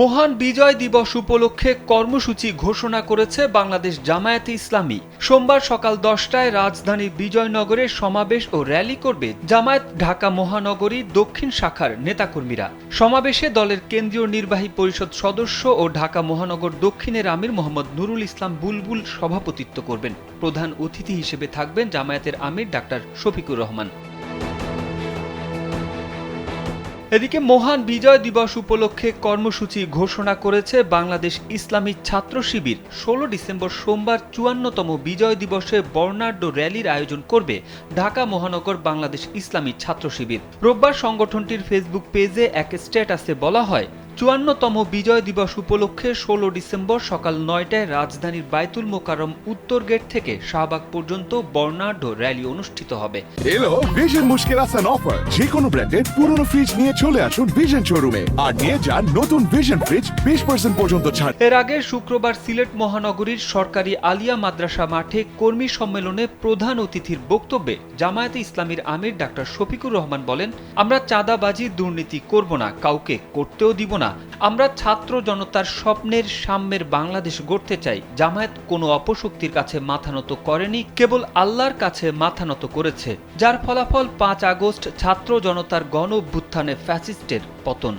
মহান বিজয় দিবস উপলক্ষে কর্মসূচি ঘোষণা করেছে বাংলাদেশ জামায়াতে ইসলামী। সোমবার সকাল 10টায় রাজধানীর বিজয়নগরে সমাবেশ ও র্যালি করবে জামায়াত ঢাকা মহানগরী দক্ষিণ শাখার নেতাকর্মীরা। সমাবেশে দলের কেন্দ্রীয় নির্বাহী পরিষদ সদস্য ও ঢাকা মহানগর দক্ষিণের আমির মোহাম্মদ নুরুল ইসলাম বুলবুল সভাপতিত্ব করবেন। প্রধান অতিথি হিসেবে থাকবেন জামায়াতের আমির ডাক্তার শফিকুর রহমান। এদিকে মহান বিজয় দিবস উপলক্ষে কর্মসূচি ঘোষণা করেছে বাংলাদেশ ইসলামী ছাত্র শিবির। 16 ডিসেম্বর সোমবার 54তম বিজয় দিবসে বর্ণাঢ্য র্যালির আয়োজন করবে ঢাকা মহানগর বাংলাদেশ ইসলামী ছাত্র শিবির। রোববার সংগঠনটির ফেসবুক পেজে এক স্ট্যাটাসে বলা হয়, 54তম বিজয় দিবস উপলক্ষে 16 ডিসেম্বর সকাল 9টায় রাজধানীর বায়তুল মোকাররম উত্তর গেট থেকে শাহবাগ পর্যন্ত বর্ণাঢ্য র্যালি অনুষ্ঠিত হবে। এলো ভিশন মুশকিল আসান অফার। যে কোনো ব্র্যান্ডের পুরনো ফ্রিজ নিয়ে চলে আসুন ভিশন শোরুমে আর নিয়ে যান নতুন ভিশন ফ্রিজ 20% পর্যন্ত ছাড়। এর আগে শুক্রবার সিলেট মহানগরীর সরকারি আলিয়া মাদ্রাসা মাঠে কর্মী সম্মেলনে প্রধান অতিথির বক্তব্যে জামায়াতে ইসলামীর আমির ডাক্তার শফিকুর রহমান বলেন, আমরা চাঁদাবাজি দুর্নীতি করব না, কাউকে করতেও দিব না। আমরা ছাত্র জনতার স্বপ্নের সাম্যের বাংলাদেশ গড়তে চাই। জামায়াত কোনো অপশক্তির কাছে মাথা নত করেনি, কেবল আল্লাহর কাছে মাথা নত করেছে, যার ফলাফল 5 আগস্ট ছাত্র জনতার গণ অভ্যুত্থানে ফ্যাসিস্টের পতন।